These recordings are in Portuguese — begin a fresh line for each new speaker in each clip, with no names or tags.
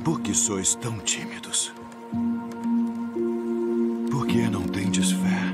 Por que sois tão tímidos? Por que não tendes fé?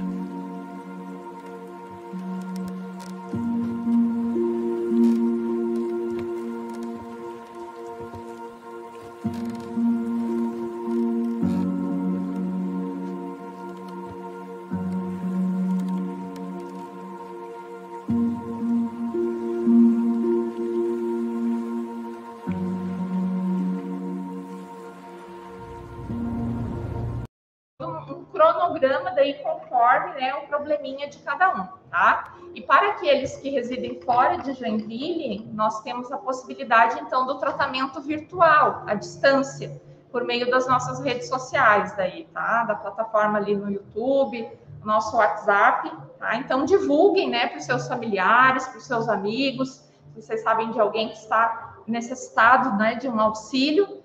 Cronograma daí conforme, né, o probleminha de cada um, tá? E para aqueles que residem fora de Joinville, nós temos a possibilidade, então, do tratamento virtual, à distância, por meio das nossas redes sociais daí, tá? Da plataforma ali no YouTube, nosso WhatsApp, tá? Então, divulguem, né, para os seus familiares, para os seus amigos, se vocês sabem de alguém que está necessitado, né, de um auxílio,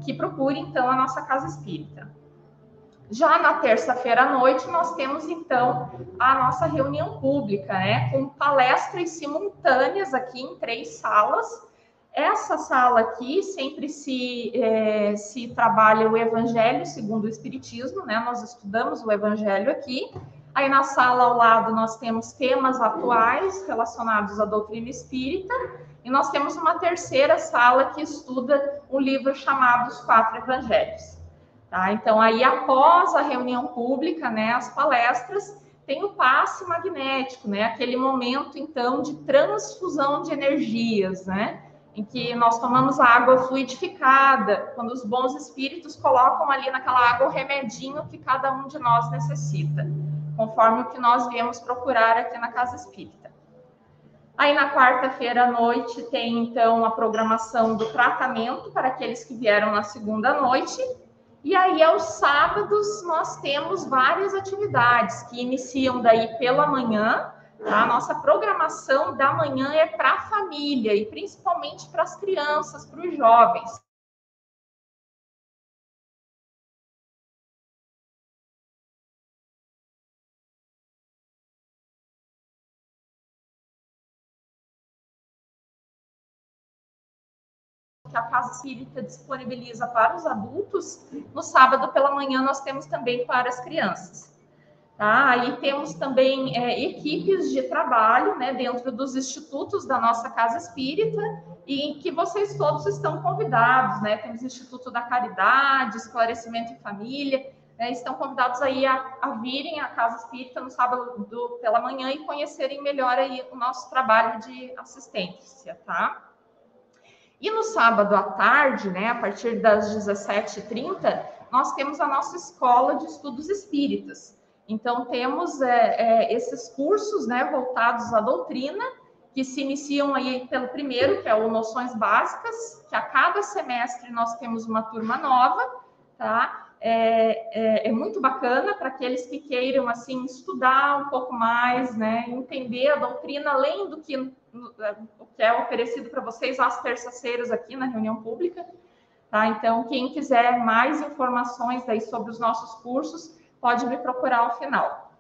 que procure, então, a nossa Casa Espírita. Já na terça-feira à noite, nós temos, então, a nossa reunião pública, né, com palestras simultâneas aqui em 3 salas. Essa sala aqui sempre se trabalha o Evangelho segundo o Espiritismo, né, nós estudamos o Evangelho aqui. Aí na sala ao lado nós temos temas atuais relacionados à doutrina espírita, e nós temos uma terceira sala que estuda um livro chamado Os Quatro Evangelhos. Tá? Então, aí, após a reunião pública, né, as palestras, tem o passe magnético, né, aquele momento, então, de transfusão de energias, né, em que nós tomamos a água fluidificada, quando os bons espíritos colocam ali naquela água o remedinho que cada um de nós necessita, conforme o que nós viemos procurar aqui na Casa Espírita. Aí, na quarta-feira à noite, tem, então, a programação do tratamento para aqueles que vieram na segunda noite. E aí, aos sábados, nós temos várias atividades que iniciam daí pela manhã. Tá? A nossa programação da manhã é para a família e principalmente para as crianças, para os jovens. Que a Casa Espírita disponibiliza para os adultos, no sábado pela manhã nós temos também para as crianças. Tá? Aí temos também equipes de trabalho, né, dentro dos institutos da nossa Casa Espírita, e que vocês todos estão convidados, né? Temos o Instituto da Caridade, Esclarecimento em Família, estão convidados aí a virem à Casa Espírita no sábado pela manhã e conhecerem melhor aí o nosso trabalho de assistência, tá? E no sábado à tarde, né, a partir das 17h30, nós temos a nossa Escola de Estudos Espíritas. Então, temos esses cursos, né, voltados à doutrina, que se iniciam aí pelo primeiro, que é o Noções Básicas, que a cada semestre nós temos uma turma nova, tá? É muito bacana para aqueles que queiram, assim, estudar um pouco mais, né, entender a doutrina, além do que o que é oferecido para vocês às terças-feiras aqui na reunião pública, tá? Então, quem quiser mais informações daí sobre os nossos cursos, pode me procurar ao final.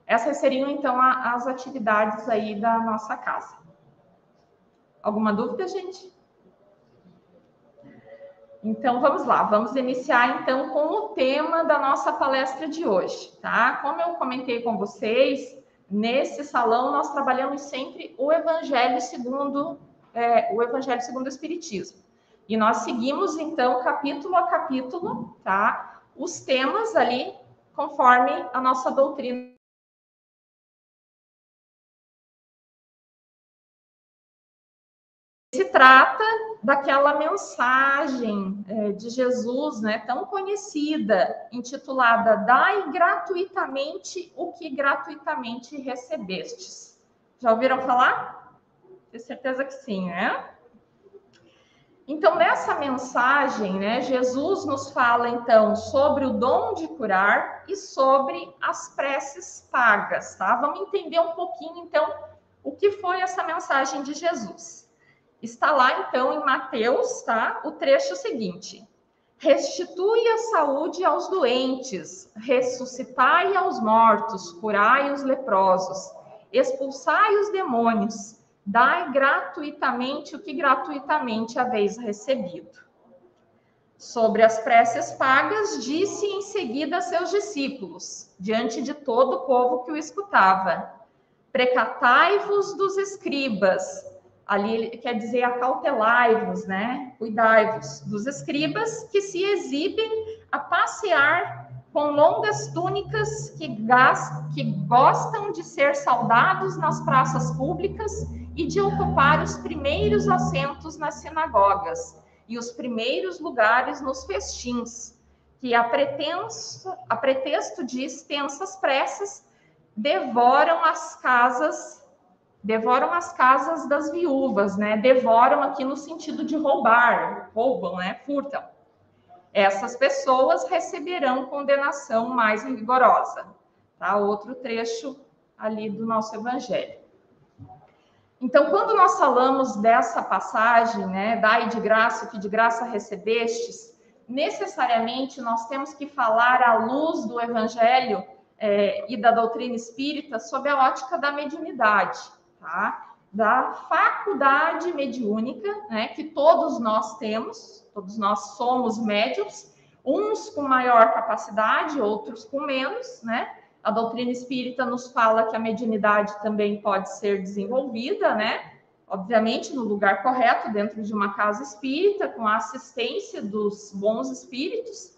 Essas seriam, então, as atividades aí da nossa casa. Alguma dúvida, gente? Então, vamos lá. Vamos iniciar, então, com o tema da nossa palestra de hoje, tá? Como eu comentei com vocês, nesse salão nós trabalhamos sempre o Evangelho segundo o Espiritismo. E nós seguimos, então, capítulo a capítulo, tá? Os temas ali, conforme a nossa doutrina. Se trata daquela mensagem de Jesus, né, tão conhecida, intitulada Dai gratuitamente o que gratuitamente recebestes. Já ouviram falar? Tenho certeza que sim, né? Então, nessa mensagem, né, Jesus nos fala, então, sobre o dom de curar e sobre as preces pagas, tá? Vamos entender um pouquinho, então, o que foi essa mensagem de Jesus. Está lá, então, em Mateus, tá? O trecho seguinte. Restitui a saúde aos doentes, ressuscitai aos mortos, curai os leprosos, expulsai os demônios, dai gratuitamente o que gratuitamente haveis recebido. Sobre as preces pagas, disse em seguida a seus discípulos, diante de todo o povo que o escutava: precatai-vos dos escribas. Ali ele quer dizer acautelai-vos, né? Cuidai-vos dos escribas que se exibem a passear com longas túnicas que gostam de ser saudados nas praças públicas e de ocupar os primeiros assentos nas sinagogas e os primeiros lugares nos festins, que a pretexto de extensas preces devoram as casas das viúvas, né? Devoram aqui no sentido de roubar, roubam, né? Furtam. Essas pessoas receberão condenação mais rigorosa. Tá? Outro trecho ali do nosso evangelho. Então, quando nós falamos dessa passagem, né, dai de graça o que de graça recebestes, necessariamente nós temos que falar à luz do evangelho e da doutrina espírita sob a ótica da mediunidade, tá? Da faculdade mediúnica, né, que todos nós temos, todos nós somos médiuns, uns com maior capacidade, outros com menos, né? A doutrina espírita nos fala que a mediunidade também pode ser desenvolvida, né? Obviamente, no lugar correto, dentro de uma casa espírita, com a assistência dos bons espíritos.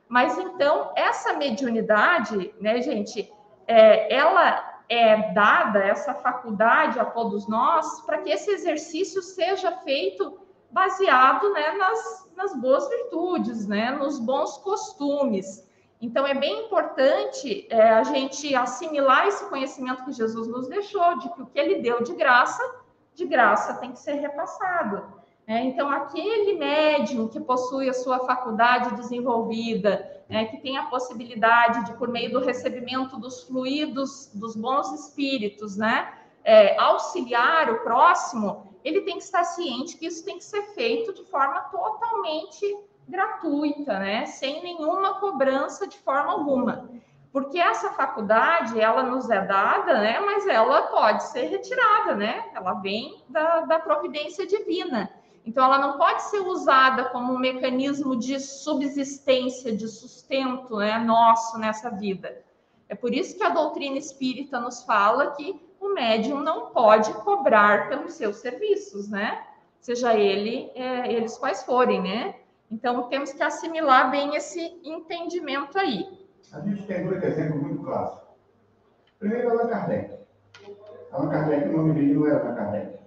Mas, então, essa mediunidade, né, gente, ela é dada, essa faculdade a todos nós, para que esse exercício seja feito baseado, né, nas boas virtudes, né, nos bons costumes. Então, é bem importante a gente assimilar esse conhecimento que Jesus nos deixou, de que o que ele deu de graça tem que ser repassado. Então, aquele médium que possui a sua faculdade desenvolvida, que tem a possibilidade de, por meio do recebimento dos fluidos dos bons espíritos, né, auxiliar o próximo, ele tem que estar ciente que isso tem que ser feito de forma totalmente gratuita, né? Sem nenhuma cobrança de forma alguma. Porque essa faculdade, ela nos é dada, né? Mas ela pode ser retirada, né? Ela vem da providência divina. Então, ela não pode ser usada como um mecanismo de subsistência, de sustento, né, nosso nessa vida. É por isso que a doutrina espírita nos fala que o médium não pode cobrar pelos seus serviços, né? Seja eles quais forem, né? Então, temos que assimilar bem esse entendimento aí.
A gente tem dois exemplos muito clássicos. Primeiro, Allan Kardec. Allan Kardec, o nome dele não era Allan Kardec,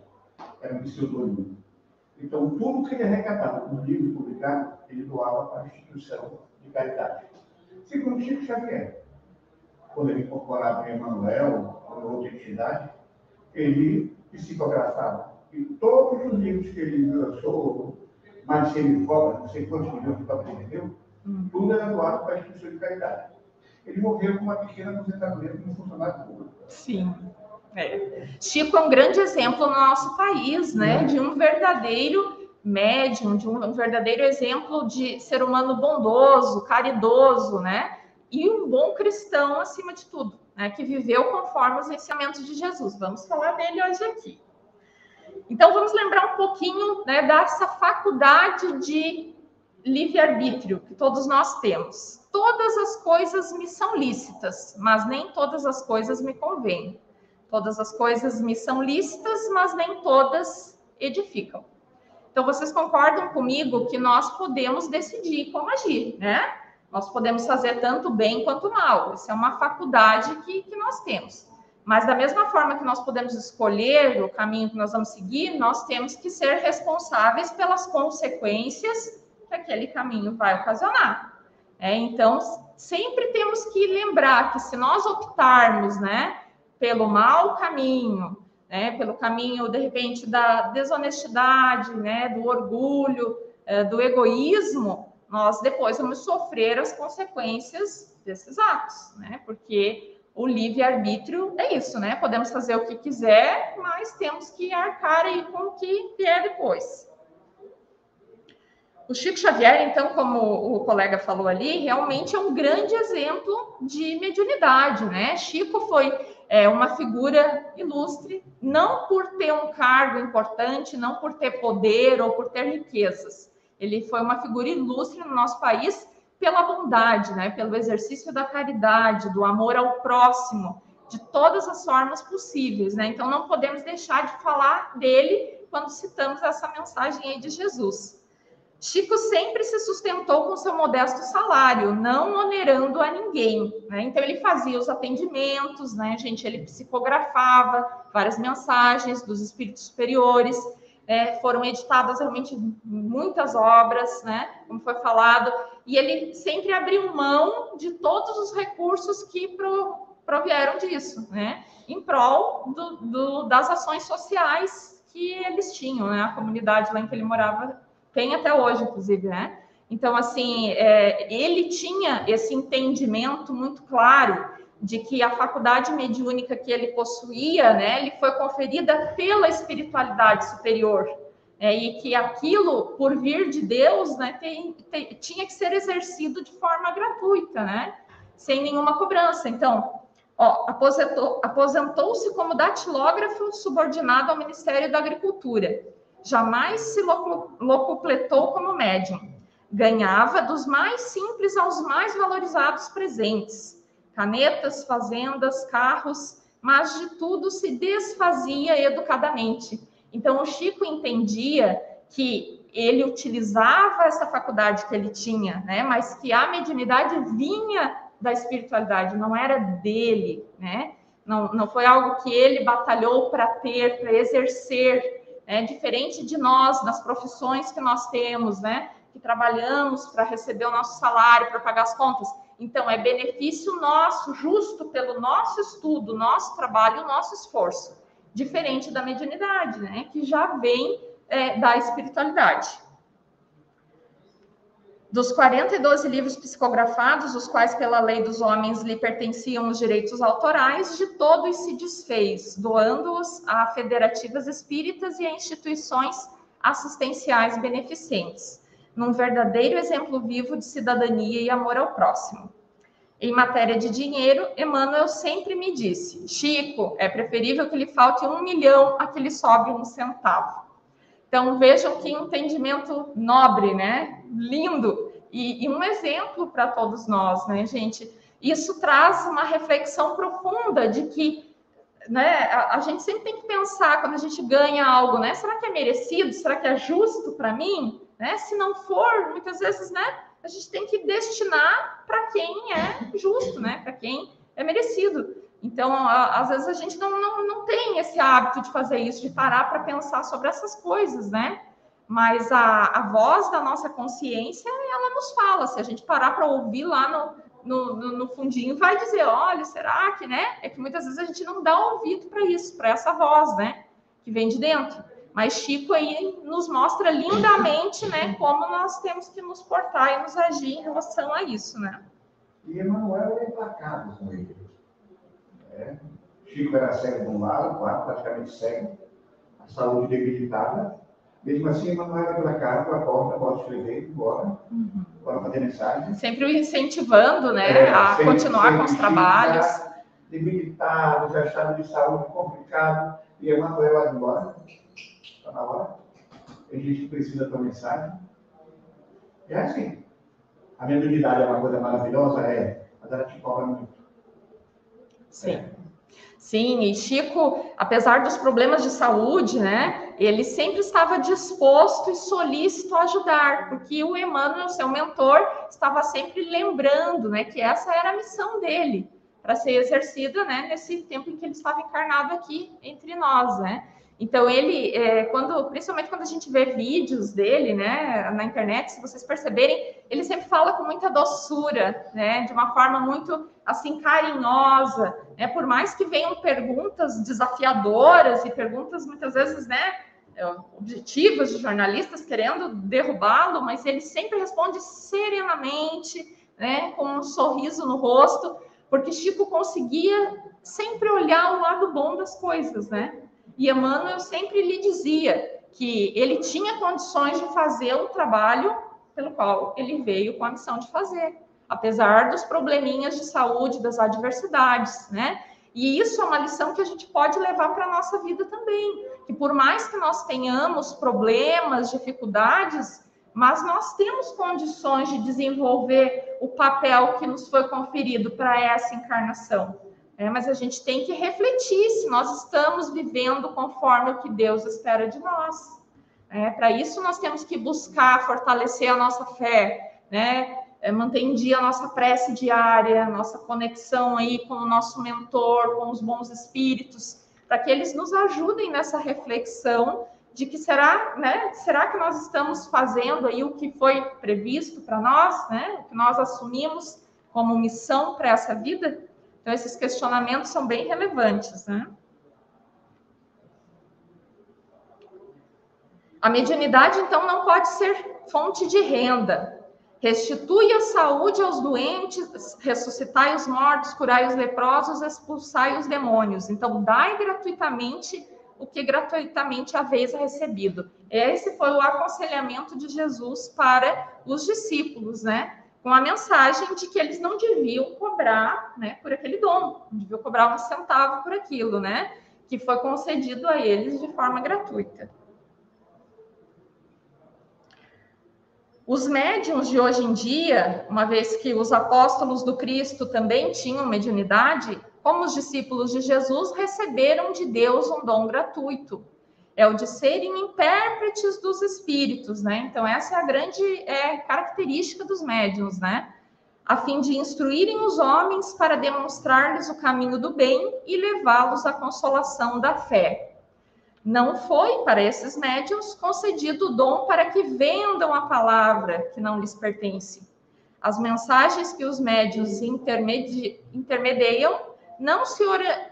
era um pseudônimo. Então, tudo que ele arrecadava com livro publicado, ele doava para a instituição de caridade. Segundo Chico Xavier, quando ele incorporava em Emmanuel, ou outra entidade, ele psicografava. E todos os livros que ele lançou, mais de 100 cópias, não sei quantos milhões de cópias ele vendeu, tudo era doado para a instituição de caridade. Ele morreu com uma pequena aposentadoria como funcionário público.
Sim. Chico é um grande exemplo no nosso país, né? De um verdadeiro médium, de um verdadeiro exemplo de ser humano bondoso, caridoso, né? E um bom cristão acima de tudo, né? Que viveu conforme os ensinamentos de Jesus. Vamos falar dele hoje aqui. Então, vamos lembrar um pouquinho, né, dessa faculdade de livre-arbítrio que todos nós temos. Todas as coisas me são lícitas, mas nem todas as coisas me convêm. Todas as coisas me são lícitas, mas nem todas edificam. Então, vocês concordam comigo que nós podemos decidir como agir, né? Nós podemos fazer tanto bem quanto mal. Essa é uma faculdade que nós temos. Mas, da mesma forma que nós podemos escolher o caminho que nós vamos seguir, nós temos que ser responsáveis pelas consequências que aquele caminho vai ocasionar. Então, sempre temos que lembrar que se nós optarmos, né, pelo mau caminho, né, pelo caminho, de repente, da desonestidade, né, do orgulho, do egoísmo, nós depois vamos sofrer as consequências desses atos, né, porque o livre-arbítrio é isso, né? Podemos fazer o que quiser, mas temos que arcar aí com o que vier depois. O Chico Xavier, então, como o colega falou ali, realmente é um grande exemplo de mediunidade, né? Chico foi uma figura ilustre, não por ter um cargo importante, não por ter poder ou por ter riquezas. Ele foi uma figura ilustre no nosso país pela bondade, né? Pelo exercício da caridade, do amor ao próximo, de todas as formas possíveis, né? Então, não podemos deixar de falar dele quando citamos essa mensagem aí de Jesus. Chico sempre se sustentou com seu modesto salário, não onerando a ninguém, né? Então, ele fazia os atendimentos, né, gente? Ele psicografava várias mensagens dos espíritos superiores, foram editadas realmente muitas obras, né? Como foi falado, e ele sempre abriu mão de todos os recursos que provieram disso, né? Em prol das ações sociais que eles tinham, né? A comunidade lá em que ele morava tem até hoje, inclusive, né? Então, assim, ele tinha esse entendimento muito claro de que a faculdade mediúnica que ele possuía, né, ele foi conferida pela espiritualidade superior, e que aquilo, por vir de Deus, né, tinha que ser exercido de forma gratuita, né, sem nenhuma cobrança. Então, aposentou-se como datilógrafo subordinado ao Ministério da Agricultura. Jamais se locupletou como médium. Ganhava dos mais simples aos mais valorizados presentes. Canetas, fazendas, carros, mas de tudo se desfazia educadamente. Então, o Chico entendia que ele utilizava essa faculdade que ele tinha, né? Mas que a mediunidade vinha da espiritualidade, não era dele, né? Não foi algo que ele batalhou para ter, para exercer, diferente de nós, nas profissões que nós temos, né? Que trabalhamos para receber o nosso salário, para pagar as contas. Então, é benefício nosso, justo pelo nosso estudo, nosso trabalho, nosso esforço. Diferente da mediunidade, né? Que já vem da espiritualidade. Dos 42 livros psicografados, os quais pela lei dos homens lhe pertenciam os direitos autorais, de todos se desfez, doando-os a federativas espíritas e a instituições assistenciais beneficentes, num verdadeiro exemplo vivo de cidadania e amor ao próximo. Em matéria de dinheiro, Emmanuel sempre me disse: Chico, é preferível que lhe falte 1 milhão a que lhe sobre 1 centavo. Então, vejam que entendimento nobre, né? Lindo. E um exemplo para todos nós, né, gente? Isso traz uma reflexão profunda de que, né, a gente sempre tem que pensar, quando a gente ganha algo, né? Será que é merecido? Será que é justo para mim? Né? Se não for, muitas vezes, né, a gente tem que destinar para quem é justo, né? Para quem é merecido. Então, às vezes, a gente não tem esse hábito de fazer isso, de parar para pensar sobre essas coisas, né? Mas a voz da nossa consciência, ela nos fala. Se a gente parar para ouvir lá no fundinho, vai dizer, olha, será que, né? É que muitas vezes a gente não dá ouvido para isso, para essa voz, né? Que vem de dentro. Mas Chico aí nos mostra lindamente, né? Como nós temos que nos portar e nos agir em relação a isso, né?
E Emmanuel é implacável com ele. Chico era cego de um lado, praticamente cego, a saúde debilitada. Mesmo assim, Emmanuel era implacável, para a porta, pode escrever, embora, para fazer mensagem.
Sempre o incentivando, né, a continuar com os trabalhos.
Debilitado, já estado de saúde complicado, e Emmanuel vai embora. Está na hora. A gente precisa da mensagem. É assim. A mediunidade é uma coisa maravilhosa, mas ela te cobra muito.
Sim. Sim, e Chico, apesar dos problemas de saúde, né, ele sempre estava disposto e solícito a ajudar, porque o Emmanuel, seu mentor, estava sempre lembrando, né, que essa era a missão dele, para ser exercida, né, nesse tempo em que ele estava encarnado aqui entre nós, né. Então, ele, principalmente quando a gente vê vídeos dele, né, na internet, se vocês perceberem, ele sempre fala com muita doçura, né, de uma forma muito, assim, carinhosa, né, por mais que venham perguntas desafiadoras e perguntas, muitas vezes, né, objetivas de jornalistas querendo derrubá-lo, mas ele sempre responde serenamente, né, com um sorriso no rosto, porque Chico conseguia sempre olhar o lado bom das coisas, né? E Emmanuel sempre lhe dizia que ele tinha condições de fazer o trabalho pelo qual ele veio com a missão de fazer, apesar dos probleminhas de saúde, das adversidades, né? E isso é uma lição que a gente pode levar para a nossa vida também. Que por mais que nós tenhamos problemas, dificuldades, mas nós temos condições de desenvolver o papel que nos foi conferido para essa encarnação. Mas a gente tem que refletir se nós estamos vivendo conforme o que Deus espera de nós. Para isso, nós temos que buscar fortalecer a nossa fé, né? Manter em dia a nossa prece diária, nossa conexão aí com o nosso mentor, com os bons espíritos, para que eles nos ajudem nessa reflexão de que será que nós estamos fazendo aí o que foi previsto para nós, né? O que nós assumimos como missão para essa vida? Então, esses questionamentos são bem relevantes, né? A mediunidade, então, não pode ser fonte de renda. Restitui a saúde aos doentes, ressuscitai os mortos, curai os leprosos, expulsai os demônios. Então, dai gratuitamente o que gratuitamente haveis recebido. Esse foi o aconselhamento de Jesus para os discípulos, né? Com a mensagem de que eles não deviam cobrar, né, por aquele dom, não deviam cobrar um centavo por aquilo, né? Que foi concedido a eles de forma gratuita. Os médiuns de hoje em dia, uma vez que os apóstolos do Cristo também tinham mediunidade, como os discípulos de Jesus, receberam de Deus um dom gratuito. É o de serem intérpretes dos espíritos, né? Então, essa é a grande característica dos médiuns, né? A fim de instruírem os homens para demonstrar-lhes o caminho do bem e levá-los à consolação da fé. Não foi para esses médiuns concedido o dom para que vendam a palavra que não lhes pertence. As mensagens que os médiuns intermediam não se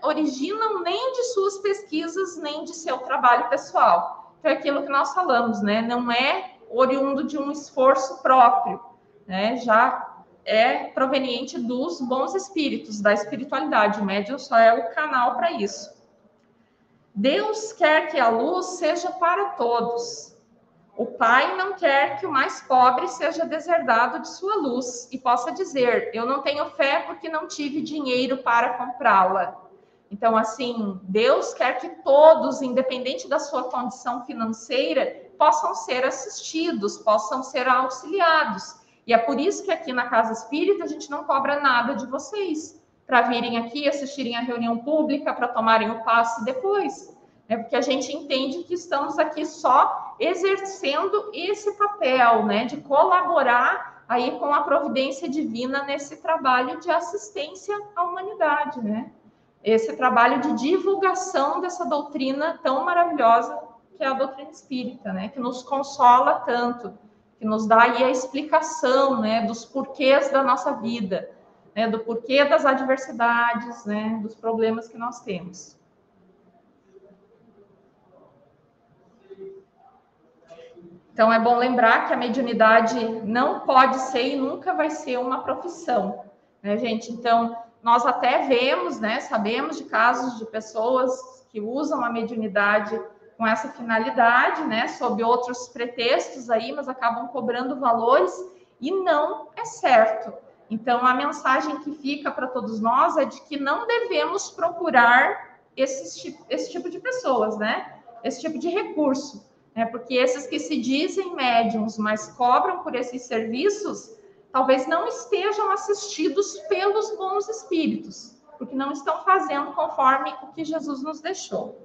originam nem de suas pesquisas, nem de seu trabalho pessoal. Então, é aquilo que nós falamos, né? Não é oriundo de um esforço próprio, né? Já é proveniente dos bons espíritos, da espiritualidade. O médium só é o canal para isso. Deus quer que a luz seja para todos. O Pai não quer que o mais pobre seja deserdado de sua luz e possa dizer, eu não tenho fé porque não tive dinheiro para comprá-la. Então, assim, Deus quer que todos, independente da sua condição financeira, possam ser assistidos, possam ser auxiliados. E é por isso que aqui na Casa Espírita a gente não cobra nada de vocês, para virem aqui, assistirem a reunião pública, para tomarem o passe depois. Porque a gente entende que estamos aqui só exercendo esse papel, né, de colaborar aí com a providência divina nesse trabalho de assistência à humanidade, né? Esse trabalho de divulgação dessa doutrina tão maravilhosa que é a doutrina espírita, né, que nos consola tanto, que nos dá aí a explicação, né, dos porquês da nossa vida, né, do porquê das adversidades, né, dos problemas que nós temos. Então, é bom lembrar que a mediunidade não pode ser e nunca vai ser uma profissão, né, gente? Então, nós até vemos, né, sabemos de casos de pessoas que usam a mediunidade com essa finalidade, né, sob outros pretextos aí, mas acabam cobrando valores e não é certo. Então, a mensagem que fica para todos nós é de que não devemos procurar esse tipo de pessoas, né? Esse tipo de recurso, né? Porque esses que se dizem médiums, mas cobram por esses serviços, talvez não estejam assistidos pelos bons espíritos, porque não estão fazendo conforme o que Jesus nos deixou.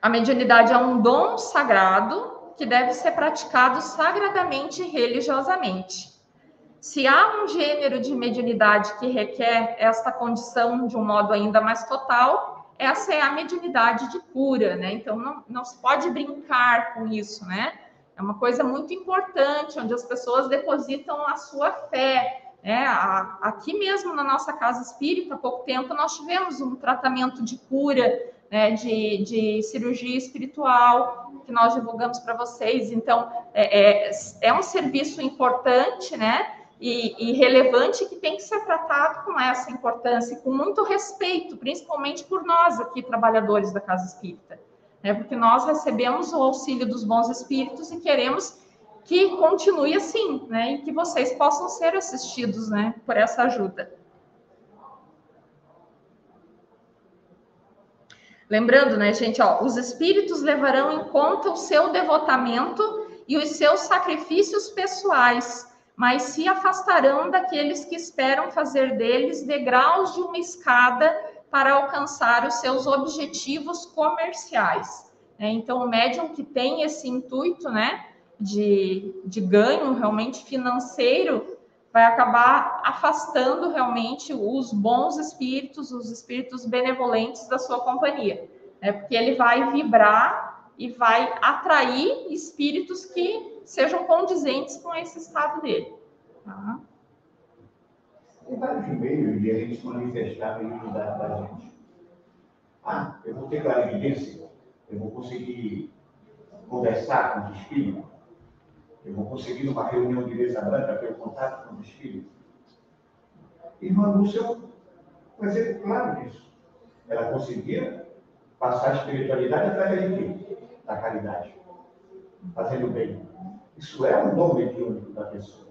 A mediunidade é um dom sagrado que deve ser praticado sagradamente e religiosamente. Se há um gênero de mediunidade que requer esta condição de um modo ainda mais total, essa é a mediunidade de cura, né? Então, não se pode brincar com isso, né? É uma coisa muito importante, onde as pessoas depositam a sua fé, né? Aqui mesmo na nossa Casa Espírita, há pouco tempo, nós tivemos um tratamento de cura, né, de cirurgia espiritual, que nós divulgamos para vocês. Então, é um serviço importante, né, e relevante, que tem que ser tratado com essa importância, com muito respeito, principalmente por nós aqui, trabalhadores da Casa Espírita, né, porque nós recebemos o auxílio dos bons espíritos e queremos que continue assim, né? E que vocês possam ser assistidos, né? Por essa ajuda. Lembrando, né, gente, ó, os espíritos levarão em conta o seu devotamento e os seus sacrifícios pessoais, mas se afastarão daqueles que esperam fazer deles degraus de uma escada para alcançar os seus objetivos comerciais. Então, o médium que tem esse intuito, né, de ganho realmente financeiro, vai acabar afastando realmente os bons espíritos, os espíritos benevolentes da sua companhia, né? Porque ele vai vibrar e vai atrair espíritos que sejam condizentes com esse estado dele. Tá?
Tem vários meios de a gente se manifestar a mediunidade da gente. Eu vou ter clarividência, eu vou conseguir conversar com os espíritos, eu vou conseguir numa reunião de mesa branca ter contato com os espíritos. Irmã Lúcia vai ser claro disso. Ela conseguia passar a espiritualidade através de quê? Da caridade, fazendo bem. Isso é um dom mediúnico da pessoa.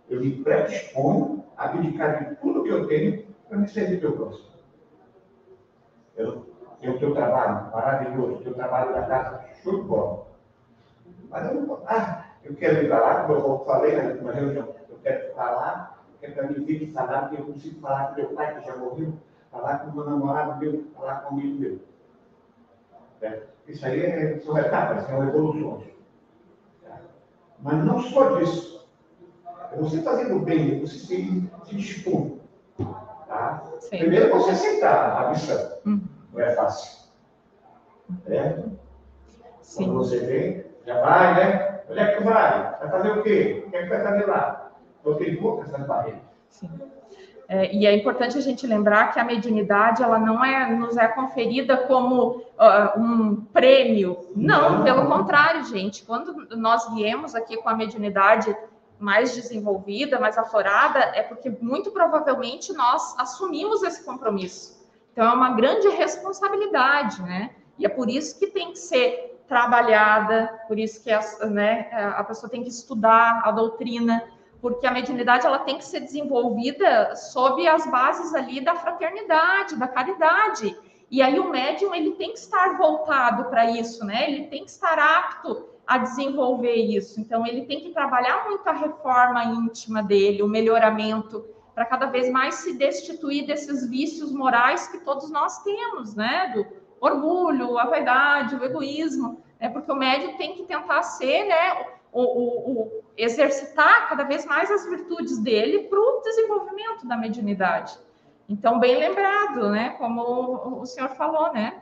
Eu me predisponho a abdicar de tudo que eu tenho para me servir do próximo. Eu tenho o teu trabalho maravilhoso, o teu trabalho da casa, show de bola. Mas eu não vou. Eu quero ir para lá, como eu falei na última reunião, eu quero ficar lá, é para me ver que salário que eu consigo falar com meu pai, que já morreu, falar com o meu namorado meu, falar com o amigo meu. Isso aí são etapas, são evoluções. Mas não só disso. É você fazendo bem, você se dispor. Tá? Primeiro é você aceitar a missão. Não é fácil. Quando você vem, já vai, né? Onde é que tu vai? Vai fazer o quê? O que é que vai fazer lá? Eu tenho poucas essas barreiras.
Sim. E é importante a gente lembrar que a mediunidade ela não nos é conferida como um prêmio. Não, pelo contrário, gente. Quando nós viemos aqui com a mediunidade mais desenvolvida, mais aflorada, é porque muito provavelmente nós assumimos esse compromisso. Então é uma grande responsabilidade, né? E é por isso que tem que ser trabalhada, por isso que a pessoa tem que estudar a doutrina, porque a mediunidade ela tem que ser desenvolvida sob as bases ali da fraternidade, da caridade. E aí o médium ele tem que estar voltado para isso, né? Ele tem que estar apto a desenvolver isso. Então ele tem que trabalhar muito a reforma íntima dele, o melhoramento, para cada vez mais se destituir desses vícios morais que todos nós temos, né? Do orgulho, a vaidade, o egoísmo, né? Porque o médium tem que tentar ser, né? Exercitar cada vez mais as virtudes dele para o desenvolvimento da mediunidade. Então, bem lembrado, né? Como o senhor falou, né?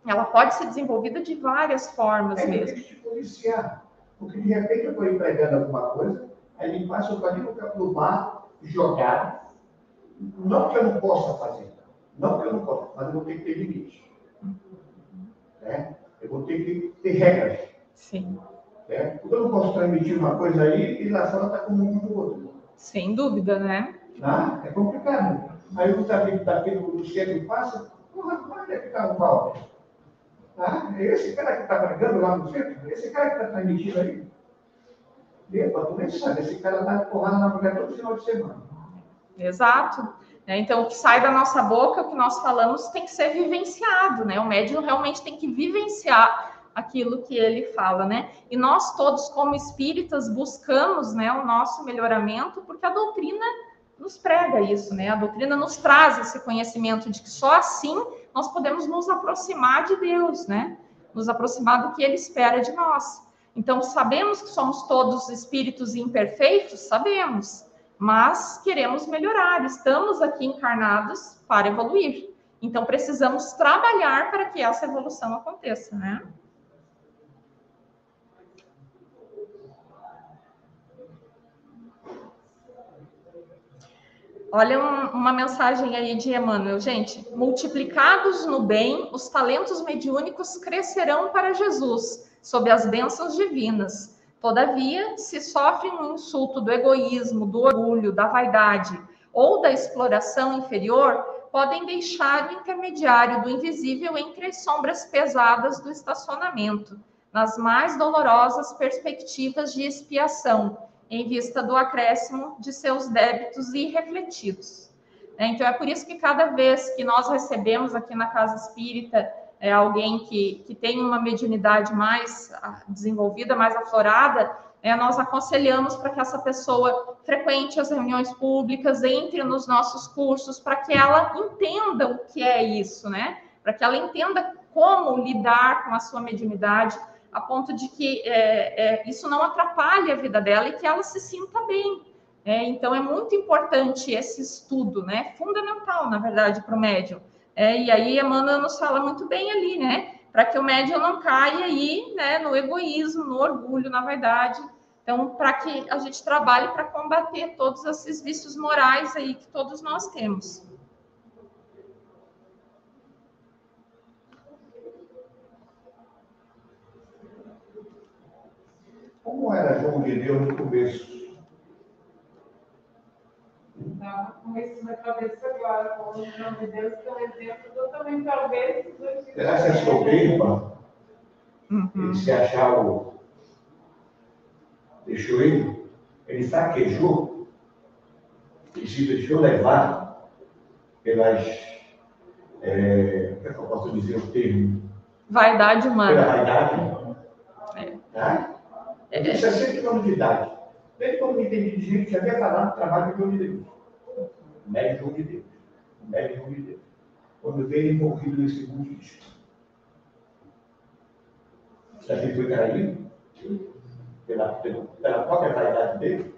Ela pode ser desenvolvida de várias formas mesmo.
Tem que policiar, porque de repente eu estou empregando alguma coisa, aí ele passa, eu estou ali no bar, jogar. Não que eu não possa fazer, não que eu não possa, mas eu vou ter que ter limite. Eu vou ter que ter regras.
Sim.
Porque eu não posso transmitir uma coisa aí e lá fora está com um do outro.
Sem dúvida, né?
É complicado. Aí o daquele do centro passa, onde é que está o pau? Esse cara que está pregando lá no centro, esse cara que está transmitindo aí, tu nem sabe, esse cara dá porrada na mulher todo final de semana.
Exato. Então, o que sai da nossa boca, o que nós falamos, tem que ser vivenciado, né? O médium realmente tem que vivenciar aquilo que ele fala, né? E nós todos, como espíritas, buscamos, né, o nosso melhoramento, porque a doutrina nos prega isso, né? A doutrina nos traz esse conhecimento de que só assim nós podemos nos aproximar de Deus, né? Nos aproximar do que Ele espera de nós. Então, sabemos que somos todos espíritos imperfeitos? Sabemos. Mas queremos melhorar, estamos aqui encarnados para evoluir. Então, precisamos trabalhar para que essa evolução aconteça, né? Olha uma mensagem aí de Emmanuel, gente. Multiplicados no bem, os talentos mediúnicos crescerão para Jesus, sob as bênçãos divinas. Todavia, se sofrem um insulto do egoísmo, do orgulho, da vaidade ou da exploração inferior, podem deixar o intermediário do invisível entre as sombras pesadas do estacionamento. nas mais dolorosas perspectivas de expiação, em vista do acréscimo de seus débitos irrefletidos. Então, é por isso que cada vez que nós recebemos aqui na Casa Espírita alguém que tem uma mediunidade mais desenvolvida, mais aflorada, nós aconselhamos para que essa pessoa frequente as reuniões públicas, entre nos nossos cursos, para que ela entenda o que é isso, né? Para que ela entenda como lidar com a sua mediunidade, a ponto de que isso não atrapalhe a vida dela e que ela se sinta bem. Então, é muito importante esse estudo, né? Fundamental, na verdade, para o médium. E aí, Emmanuel nos fala muito bem ali, né? Para que o médium não caia aí, né, no egoísmo, no orgulho, na vaidade. Então, para que a gente trabalhe para combater todos esses vícios morais aí que todos nós temos.
Como era João de Deus no começo?
Estava com isso na cabeça agora, como o João de Deus, que é um exemplo totalmente avesso do que...
Será que é solteiro, mano? Ele se achava... Deixou ele fraquejou, ele se deixou levar pelas... como é que eu posso dizer o termo?
Vaidade humana.
Pela vaidade. Tá? Ele tinha 60 anos de idade. Desde quando me entendi de gente, já havia falado do trabalho de João de Deus. O médico João de Deus. O médico João de Deus. Quando veio ele envolvido nesse mundo disso. Será que ele foi traído? Pela própria vaidade dele?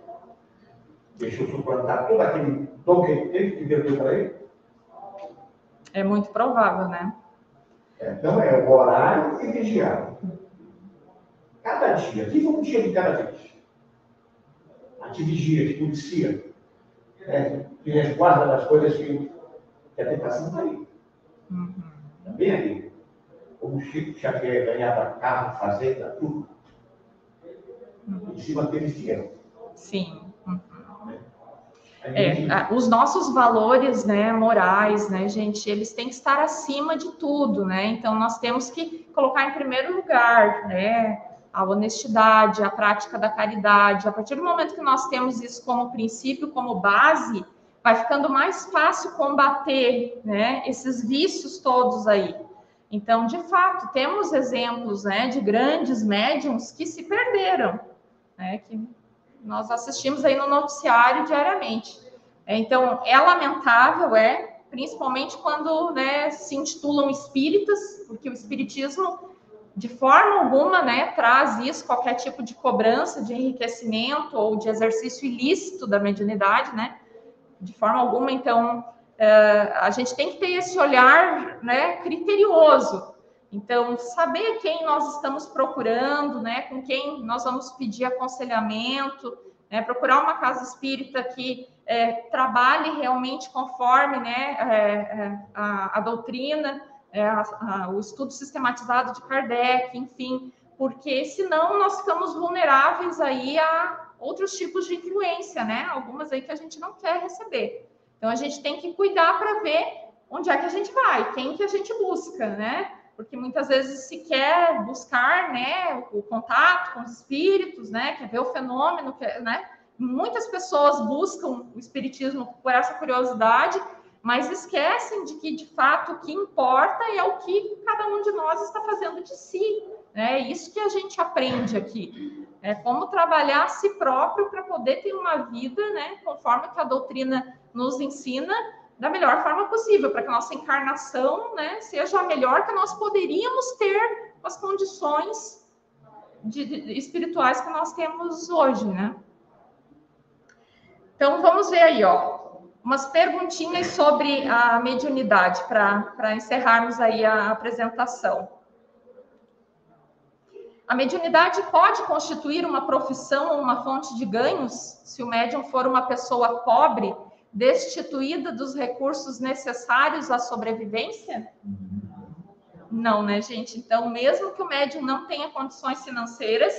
Deixou suplantar todo aquele dom que ele teve, que Deus deu para ele?
É muito provável, né?
Então é o horário e vigiar. Cada dia, viva um dia de cada vez. A te vigia, te policia, te resguarda das coisas que a tentação está aí. Também ali. Como o Chico Xavier ganhava carro, fazenda, tudo. E se manteve fiel.
Sim. Os nossos valores, né, morais, né, gente, eles têm que estar acima de tudo, né? Então, nós temos que colocar em primeiro lugar, né, a honestidade, a prática da caridade. A partir do momento que nós temos isso como princípio, como base, vai ficando mais fácil combater, né, esses vícios todos aí. Então, de fato, temos exemplos, né, de grandes médiuns que se perderam, né, que nós assistimos aí no noticiário diariamente. Então, é lamentável, principalmente quando, né, se intitulam espíritas, porque o espiritismo, de forma alguma, né, traz isso, qualquer tipo de cobrança, de enriquecimento ou de exercício ilícito da mediunidade, né, de forma alguma. Então, a gente tem que ter esse olhar, né, criterioso. Então, saber quem nós estamos procurando, né, com quem nós vamos pedir aconselhamento, né, procurar uma casa espírita que trabalhe realmente conforme, né, a doutrina, o estudo sistematizado de Kardec, enfim, porque senão nós ficamos vulneráveis aí a outros tipos de influência, né, algumas aí que a gente não quer receber. Então, a gente tem que cuidar para ver onde é que a gente vai, quem que a gente busca, né? Porque muitas vezes se quer buscar, né, o contato com os espíritos, né, quer ver o fenômeno, né? Muitas pessoas buscam o espiritismo por essa curiosidade, mas esquecem de que, de fato, o que importa é o que cada um de nós está fazendo de si. É isso que a gente aprende aqui. É como trabalhar a si próprio para poder ter uma vida, né, conforme que a doutrina nos ensina, da melhor forma possível, para que a nossa encarnação, né, seja a melhor que nós poderíamos ter com as condições espirituais que nós temos hoje, né? Então, vamos ver aí, umas perguntinhas sobre a mediunidade, para encerrarmos aí a apresentação. A mediunidade pode constituir uma profissão ou uma fonte de ganhos se o médium for uma pessoa pobre, destituída dos recursos necessários à sobrevivência? Não, né, gente? Então, mesmo que o médium não tenha condições financeiras,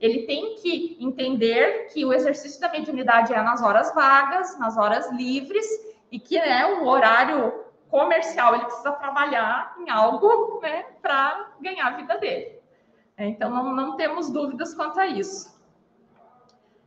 ele tem que entender que o exercício da mediunidade é nas horas vagas, nas horas livres, e que, né, o horário comercial ele precisa trabalhar em algo, né, para ganhar a vida dele. Então, não temos dúvidas quanto a isso.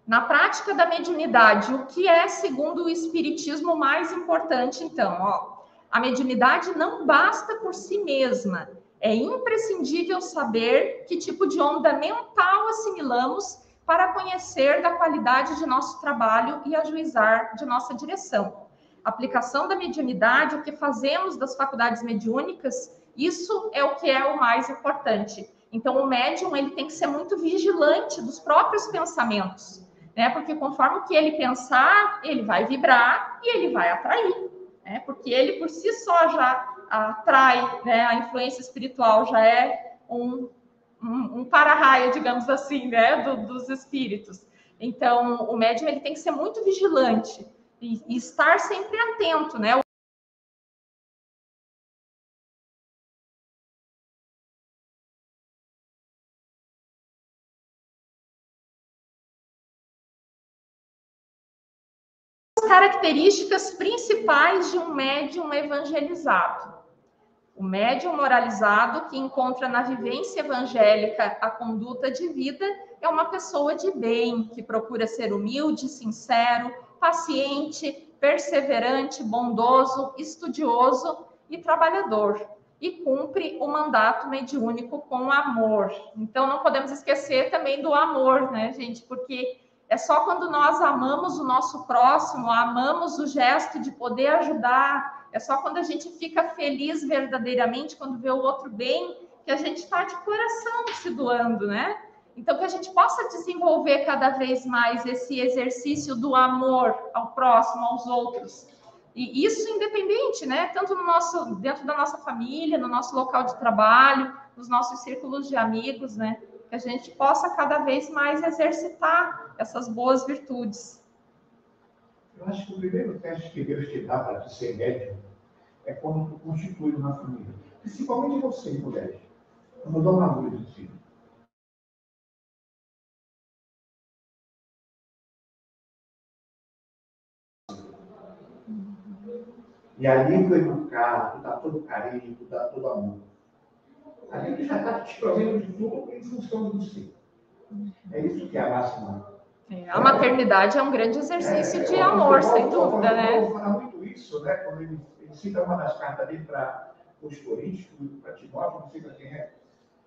Na prática da mediunidade, o que é, segundo o Espiritismo, mais importante, então? A mediunidade não basta por si mesma. É imprescindível saber que tipo de onda mental assimilamos para conhecer da qualidade de nosso trabalho e ajuizar de nossa direção. A aplicação da mediunidade, o que fazemos das faculdades mediúnicas, isso é o que é o mais importante. Então, o médium ele tem que ser muito vigilante dos próprios pensamentos, né? Porque conforme o que ele pensar, ele vai vibrar e ele vai atrair, né? Porque ele por si só já atrai, né? A influência espiritual já é um para-raio, digamos assim, né? Dos espíritos. Então, o médium ele tem que ser muito vigilante e estar sempre atento, né? Características principais de um médium evangelizado. O médium moralizado, que encontra na vivência evangélica a conduta de vida, é uma pessoa de bem, que procura ser humilde, sincero, paciente, perseverante, bondoso, estudioso e trabalhador, e cumpre o mandato mediúnico com amor. Então, não podemos esquecer também do amor, né, gente? Porque é só quando nós amamos o nosso próximo, amamos o gesto de poder ajudar, é só quando a gente fica feliz verdadeiramente, quando vê o outro bem, que a gente está de coração se doando, né? Então, que a gente possa desenvolver cada vez mais esse exercício do amor ao próximo, aos outros. E isso independente, né? Tanto dentro da nossa família, no nosso local de trabalho, nos nossos círculos de amigos, né? Que a gente possa cada vez mais exercitar essas boas virtudes.
Eu acho que o primeiro teste que Deus te dá para te ser médium é quando tu constitui uma família. Principalmente você, mulher. Quando dá uma luz assim. E ali tu educar, tu dá todo carinho, tu dá todo amor. Ali tu já está te provendo de tudo em função do ser. É isso que é a máxima.
A maternidade é um grande exercício de amor, sem dúvida, né?
Eu falo muito isso, né? Quando ele cita uma das cartas dele para os Coríntios, para Timóteo, não sei para quem é.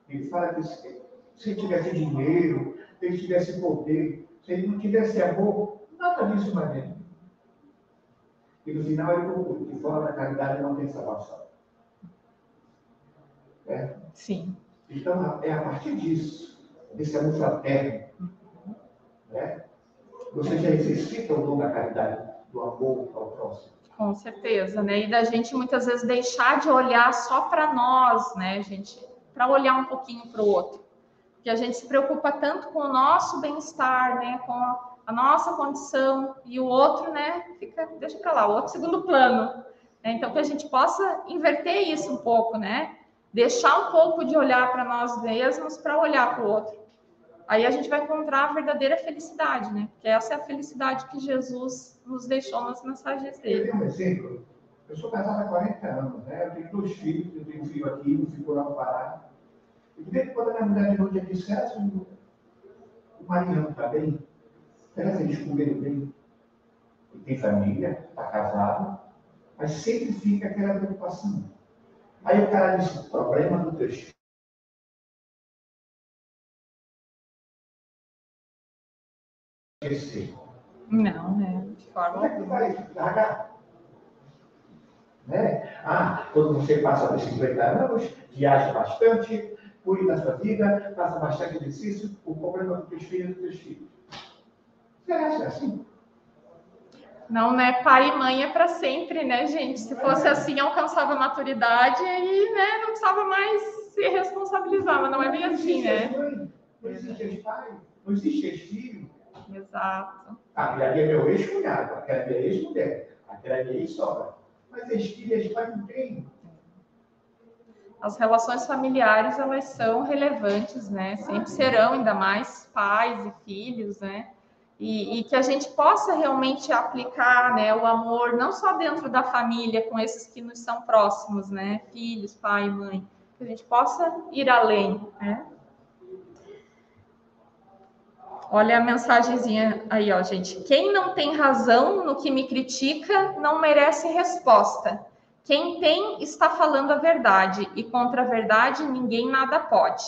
Ele fala que se ele tivesse dinheiro, se ele tivesse poder, se ele não tivesse amor, nada disso mais dentro. E no final ele conclui que fora da caridade não tem salvação. É?
Sim.
Então, é a partir disso, desse amor fraterno, né? Você já exercita o dom da caridade, do amor ao próximo.
Com certeza, né? E da gente muitas vezes deixar de olhar só para nós, né, gente? Para olhar um pouquinho para o outro. Porque a gente se preocupa tanto com o nosso bem-estar, né? Com a nossa condição, e o outro, né? Deixa para lá, o outro segundo plano. Então, que a gente possa inverter isso um pouco, né? Deixar um pouco de olhar para nós mesmos para olhar para o outro. Aí a gente vai encontrar a verdadeira felicidade, né? Porque essa é a felicidade que Jesus nos deixou nas mensagens dele.
Eu tenho um exemplo. Eu sou casado há 40 anos, né? Eu tenho 2 filhos, eu tenho um filho aqui, um filho lá no Pará. E de vez em quando a minha mulher de noite aqui, César, o Mariano está bem? Será que eles comeram bem? Ele tem família, está casado, mas sempre fica aquela preocupação. Aí o cara disse, o problema do teu filho.
Não, né? De forma
Como é que vai largar? Né? Quando você passa dos 50 anos, viaja bastante, cuida da sua vida, faça bastante exercício, o problema dos teus filhos e dos teus filhos. Você acha assim?
Não, né? Pai e mãe é para sempre, né, gente? Se fosse assim, alcançava a maturidade e, né, não precisava mais se responsabilizar, mas não é bem assim, né?
Não existe ex-pai, não existe ex-filho.
Exato.
Aquele ali é meu ex-cunhado, aquela é minha ex-mulher, aquela é minha ex-sogra. Mas ex-filho e ex-pai não tem.
As relações familiares, elas são relevantes, né? Sempre serão, ainda mais pais e filhos, né? E que a gente possa realmente aplicar, né, o amor, não só dentro da família, com esses que nos são próximos, né? Filhos, pai, mãe. Que a gente possa ir além, né? Olha a mensagenzinha aí, ó, gente. Quem não tem razão no que me critica não merece resposta. Quem tem está falando a verdade, e contra a verdade ninguém nada pode.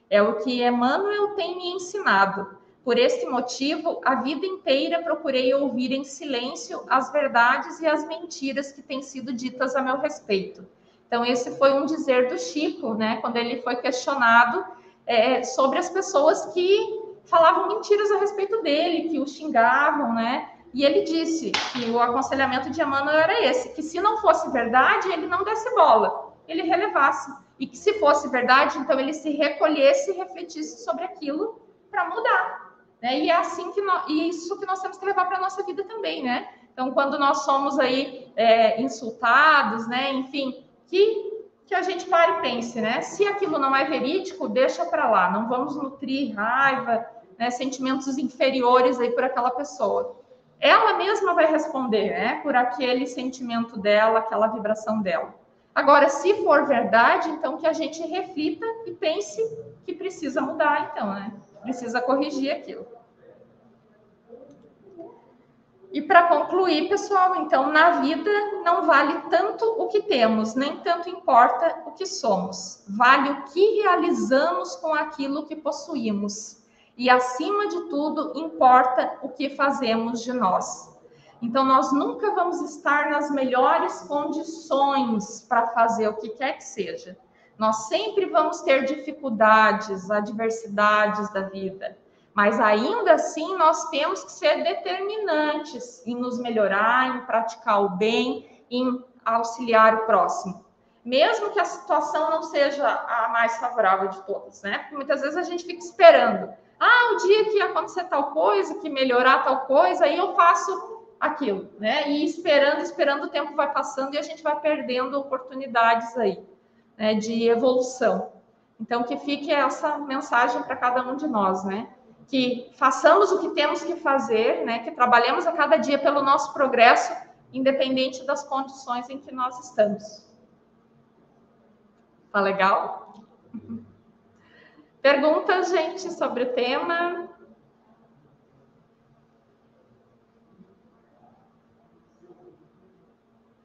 É o que Emmanuel tem me ensinado. Por este motivo, a vida inteira procurei ouvir em silêncio as verdades e as mentiras que têm sido ditas a meu respeito. Então, esse foi um dizer do Chico, né, quando ele foi questionado sobre as pessoas que falavam mentiras a respeito dele, que o xingavam, né? E ele disse que o aconselhamento de Emmanuel era esse, que se não fosse verdade, ele não desse bola, ele relevasse. E que se fosse verdade, então ele se recolhesse e refletisse sobre aquilo para mudar. Né? E é assim que isso que nós temos que levar para a nossa vida também, né? Então, quando nós somos aí insultados, né? Enfim, que a gente pare e pense, né? Se aquilo não é verídico, deixa para lá. Não vamos nutrir raiva, né? Sentimentos inferiores aí por aquela pessoa. Ela mesma vai responder, né? Por aquele sentimento dela, aquela vibração dela. Agora, se for verdade, então que a gente reflita e pense que precisa mudar, então, né? Precisa corrigir aquilo. E para concluir, pessoal, então, na vida não vale tanto o que temos, nem tanto importa o que somos. Vale o que realizamos com aquilo que possuímos. E, acima de tudo, importa o que fazemos de nós. Então, nós nunca vamos estar nas melhores condições para fazer o que quer que seja. Nós sempre vamos ter dificuldades, adversidades da vida. Mas, ainda assim, nós temos que ser determinantes em nos melhorar, em praticar o bem, em auxiliar o próximo. Mesmo que a situação não seja a mais favorável de todas, né? Porque muitas vezes a gente fica esperando. O dia que acontecer tal coisa, que melhorar tal coisa, aí eu faço aquilo, né? E esperando, o tempo vai passando e a gente vai perdendo oportunidades aí, né, de evolução. Então, que fique essa mensagem para cada um de nós, né? Que façamos o que temos que fazer, né? Que trabalhemos a cada dia pelo nosso progresso, independente das condições em que nós estamos. Tá legal? Perguntas, gente, sobre o tema?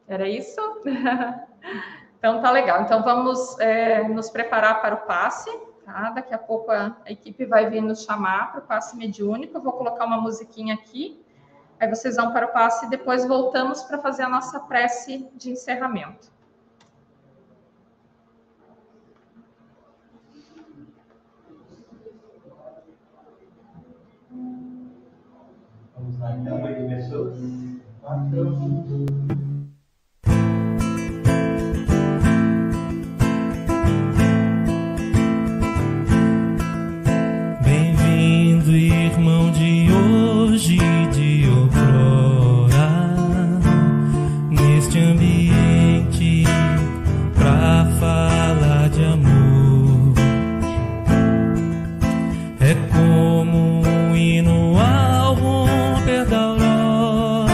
Era isso? Então, tá legal. Então, vamos nos preparar para o passe. Tá? Daqui a pouco a equipe vai vir nos chamar para o passe mediúnico. Eu vou colocar uma musiquinha aqui. Aí vocês vão para o passe e depois voltamos para fazer a nossa prece de encerramento.
Vamos lá, então, 8 pessoas. 4.
Irmão de hoje e de outrora, neste ambiente pra falar de amor, é como um hino ao romper da aurora,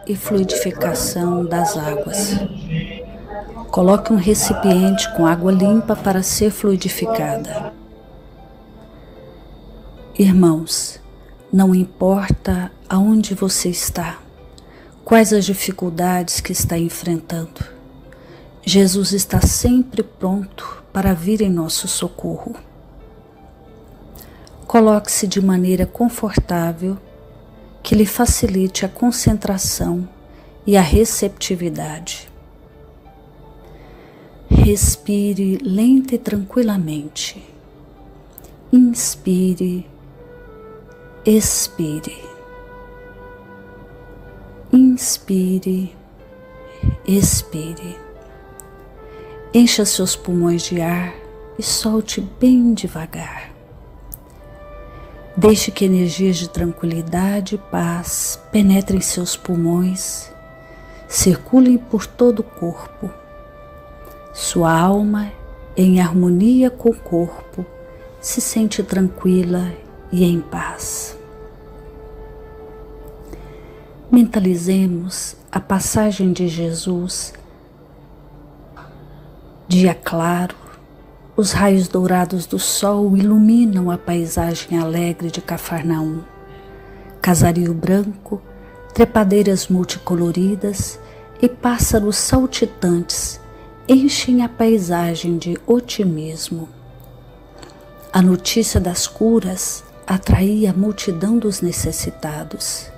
E fluidificação das águas. Coloque um recipiente com água limpa para ser fluidificada. Irmãos, não importa aonde você está, quais as dificuldades que está enfrentando, Jesus está sempre pronto para vir em nosso socorro. Coloque-se de maneira confortável que lhe facilite a concentração e a receptividade. Respire lenta e tranquilamente. Inspire, expire. Inspire, expire. Encha seus pulmões de ar e solte bem devagar. Deixe que energias de tranquilidade e paz penetrem seus pulmões, circulem por todo o corpo. Sua alma, em harmonia com o corpo, se sente tranquila e em paz. Mentalizemos a passagem de Jesus. Dia claro, os raios dourados do sol iluminam a paisagem alegre de Cafarnaum. Casario branco, trepadeiras multicoloridas e pássaros saltitantes enchem a paisagem de otimismo. A notícia das curas atraía a multidão dos necessitados.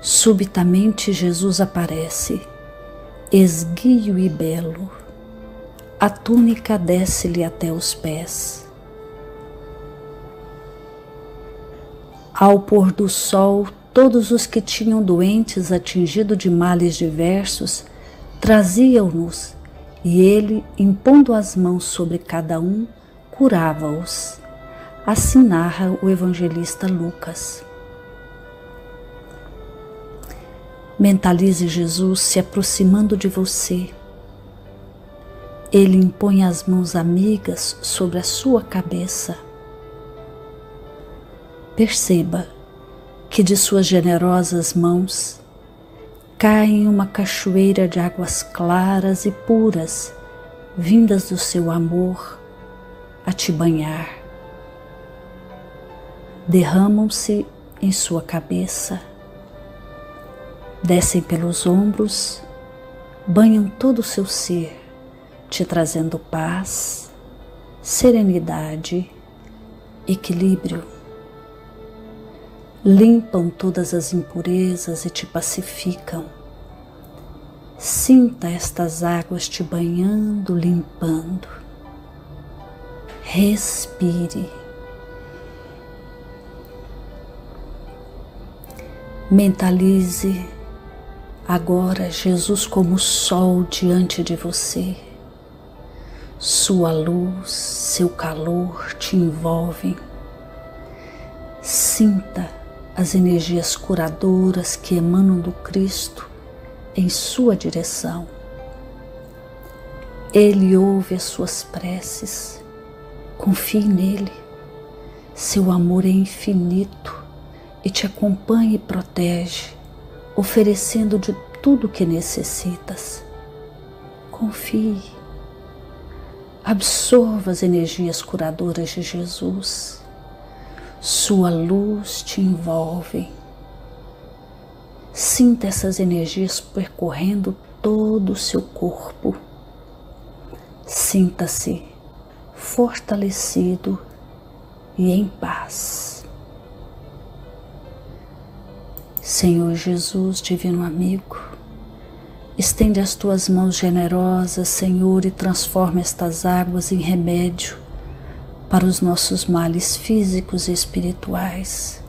Subitamente Jesus aparece, esguio e belo. A túnica desce-lhe até os pés. Ao pôr do sol, todos os que tinham doentes atingidos de males diversos traziam-nos, e ele, impondo as mãos sobre cada um, curava-os. Assim narra o evangelista Lucas. Mentalize Jesus se aproximando de você. Ele impõe as mãos amigas sobre a sua cabeça. Perceba que de suas generosas mãos cai uma cachoeira de águas claras e puras, vindas do seu amor a te banhar. Derramam-se em sua cabeça, descem pelos ombros, banham todo o seu ser, te trazendo paz, serenidade, equilíbrio. Limpam todas as impurezas e te pacificam. Sinta estas águas te banhando, limpando. Respire. Mentalize agora Jesus como sol diante de você. Sua luz, seu calor te envolvem. Sinta as energias curadoras que emanam do Cristo em sua direção. Ele ouve as suas preces. Confie nele. Seu amor é infinito e te acompanha e protege, oferecendo de tudo o que necessitas. Confie. Absorva as energias curadoras de Jesus. Sua luz te envolve. Sinta essas energias percorrendo todo o seu corpo. Sinta-se fortalecido e em paz. Senhor Jesus, divino amigo, estende as tuas mãos generosas, Senhor, e transforma estas águas em remédio para os nossos males físicos e espirituais.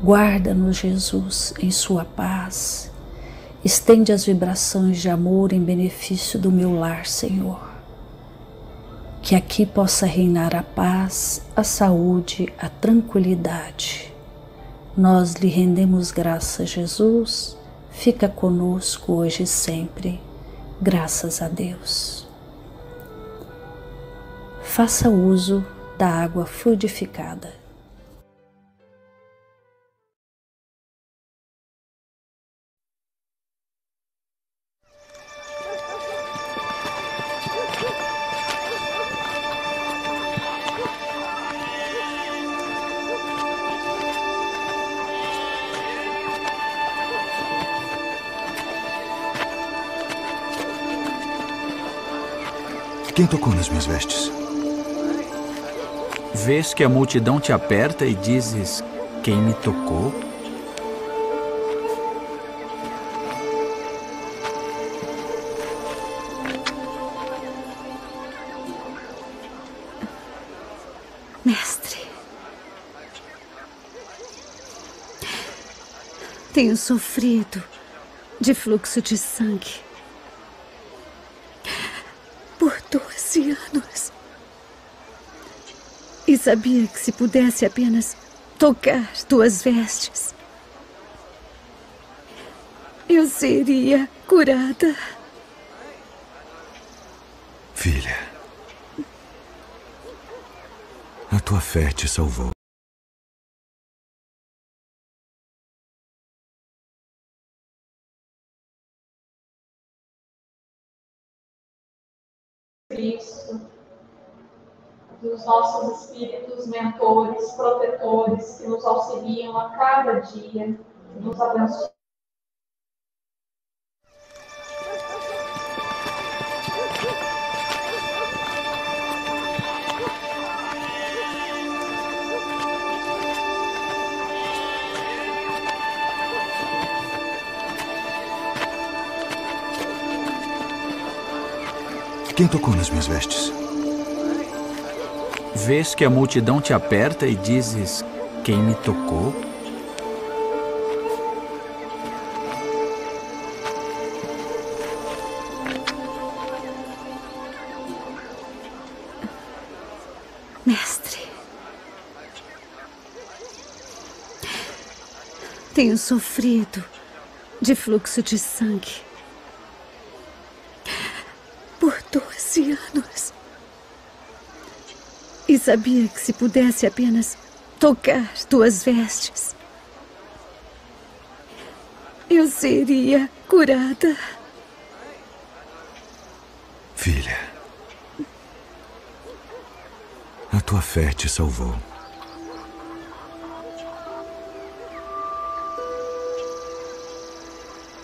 Guarda-nos, Jesus, em sua paz. Estende as vibrações de amor em benefício do meu lar, Senhor. Que aqui possa reinar a paz, a saúde, a tranquilidade. Nós lhe rendemos graças, Jesus. Fica conosco hoje e sempre. Graças a Deus. Faça uso da água fluidificada.
Quem tocou nas minhas vestes?
Vês que a multidão te aperta e dizes: quem me tocou?
Mestre, tenho sofrido de fluxo de sangue por 12 anos. E sabia que se pudesse apenas tocar tuas vestes, eu seria curada.
Filha, a tua fé te salvou.
Cristo, dos nossos espíritos mentores, protetores, que nos auxiliam a cada dia, que nos abençoam.
Quem tocou nas minhas vestes?
Vês que a multidão te aperta e dizes: quem me tocou?
Mestre, tenho sofrido de fluxo de sangue por 12 anos. E sabia que se pudesse apenas tocar tuas vestes, eu seria curada.
Filha, a tua fé te salvou.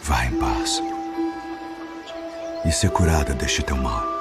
Vá em paz e ser curada deste teu mal.